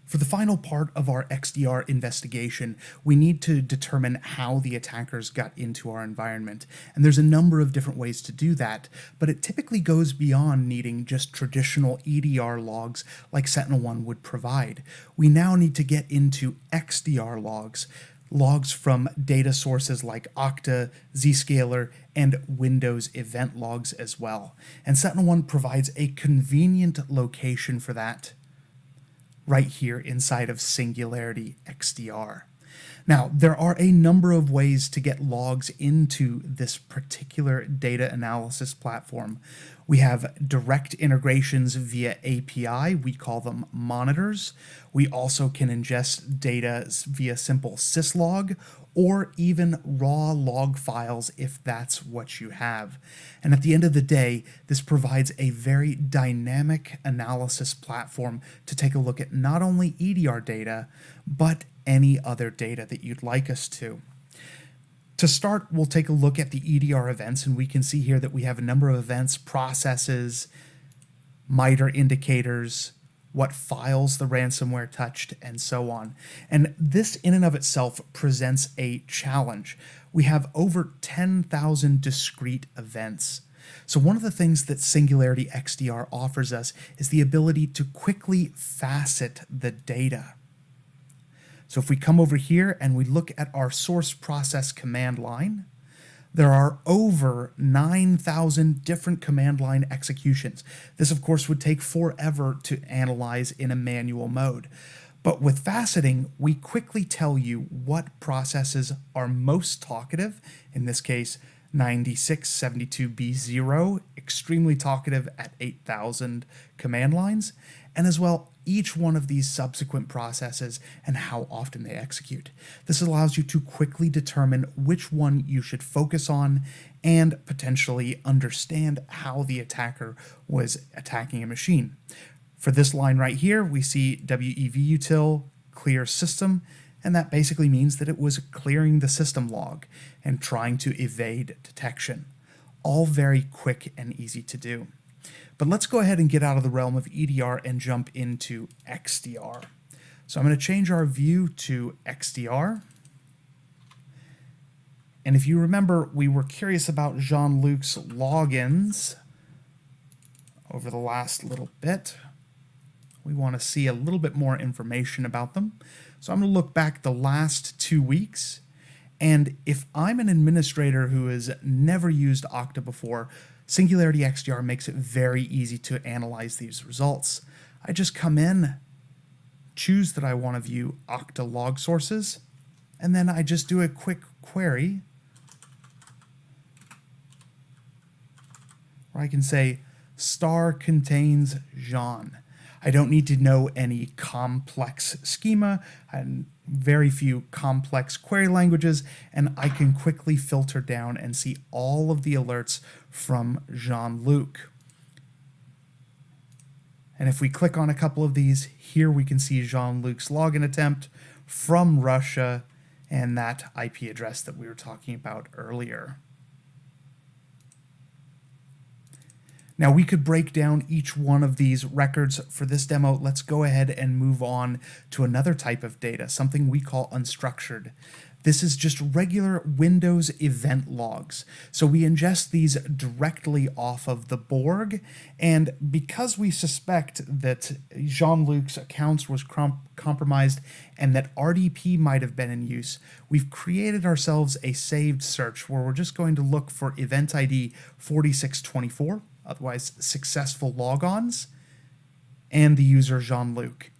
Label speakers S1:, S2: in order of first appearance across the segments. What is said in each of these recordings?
S1: For the final part of our XDR investigation, we need to determine how the attackers got into our environment. And there's a number of different ways to do that, but it typically goes beyond needing just traditional EDR logs like SentinelOne would provide. We now need to get into XDR logs, logs from data sources like Okta, Zscaler, and Windows event logs as well. And SentinelOne provides a convenient location for that right here inside of Singularity XDR. Now, there are a number of ways to get logs into this particular data analysis platform. We have direct integrations via API. We call them monitors. We also can ingest data via simple syslog or even raw log files if that's what you have. And at the end of the day, this provides a very dynamic analysis platform to take a look at not only EDR data, but any other data that you'd like us to. To start, we'll take a look at the EDR events, and we can see here that we have a number of events, processes, MITRE indicators, what files the ransomware touched, and so on. And this in and of itself presents a challenge. We have over 10,000 discrete events. So one of the things that Singularity XDR offers us is the ability to quickly facet the data. So if we come over here and we look at our source process command line, there are over 9,000 different command line executions. This, of course, would take forever to analyze in a manual mode. But with faceting, we quickly tell you what processes are most talkative, in this case, 9672B0, extremely talkative at 8,000 command lines, and as well each one of these subsequent processes and how often they execute. This allows you to quickly determine which one you should focus on and potentially understand how the attacker was attacking a machine. For this line right here, we see WEVUtil clear system, and that basically means that it was clearing the system log and trying to evade detection. All very quick and easy to do. But let's go ahead and get out of the realm of EDR and jump into XDR. So I'm going to change our view to XDR. And if you remember, we were curious about Jean-Luc's logins over the last little bit. We want to see a little bit more information about them. So I'm going to look back the last 2 weeks. And if I'm an administrator who has never used Okta before, Singularity XDR makes it very easy to analyze these results. I just come in, choose that I want to view Okta log sources, and then I just do a quick query where I can say star contains Jean. I don't need to know any complex schema and very few complex query languages, and I can quickly filter down and see all of the alerts from Jean-Luc. And if we click on a couple of these, here we can see Jean-Luc's login attempt from Russia and that IP address that we were talking about earlier. Now we could break down each one of these records. For this demo, let's go ahead and move on to another type of data, something we call unstructured. This is just regular Windows event logs. So we ingest these directly off of the Borg, and because we suspect that Jean-Luc's accounts was compromised and that RDP might have been in use, we've created ourselves a saved search where we're just going to look for event ID 4624, otherwise successful logons, and the user Jean-Luc.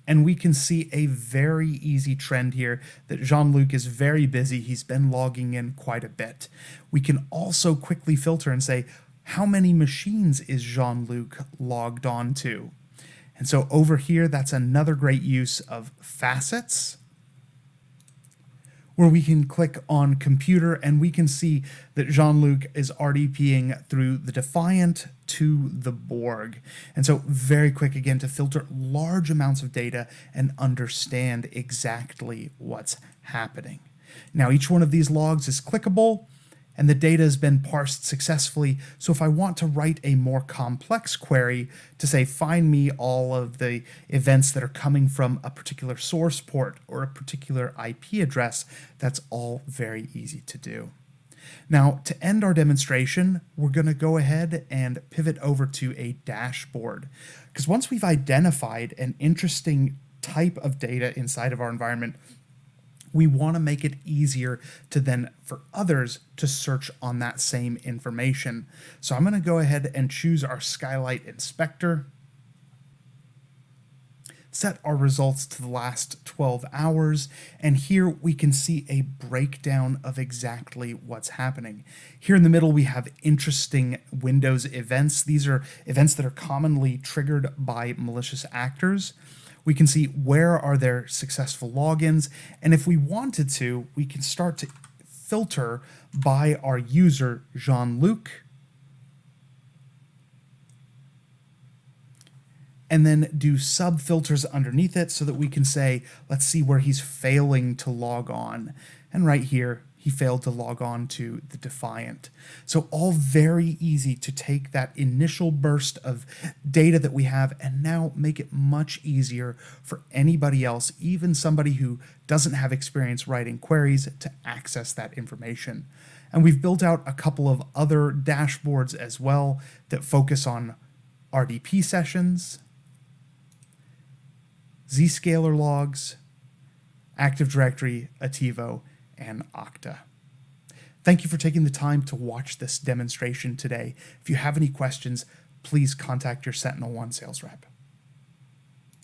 S1: And we can see a very easy trend here that Jean-Luc is very busy. He's been logging in quite a bit. We can also quickly filter and say, how many machines is Jean-Luc logged on to? And so over here, that's another great use of facets, where we can click on computer and we can see that Jean-Luc is RDPing through the Defiant to the Borg. And so very quick again to filter large amounts of data and understand exactly what's happening. Now each one of these logs is clickable, and the data has been parsed successfully. So if I want to write a more complex query to say, find me all of the events that are coming from a particular source port or a particular IP address, that's all very easy to do. Now, to end our demonstration, we're going to go ahead and pivot over to a dashboard, because once we've identified an interesting type of data inside of our environment, we want to make it easier to then for others to search on that same information. So I'm going to go ahead and choose our Skylight Inspector, set our results to the last 12 hours, and here we can see a breakdown of exactly what's happening. Here in the middle, we have interesting Windows events. These are events that are commonly triggered by malicious actors. We can see where are their successful logins, and if we wanted to, we can start to filter by our user, Jean-Luc, and then do sub-filters underneath it so that we can say, let's see where he's failing to log on. And right here, he failed to log on to the Defiant. So all very easy to take that initial burst of data that we have and now make it much easier for anybody else, even somebody who doesn't have experience writing queries, to access that information. And we've built out a couple of other dashboards as well that focus on RDP sessions, Zscaler logs, Active Directory, Attivo, and Okta. Thank you for taking the time to watch this demonstration today. If you have any questions, please contact your SentinelOne sales rep.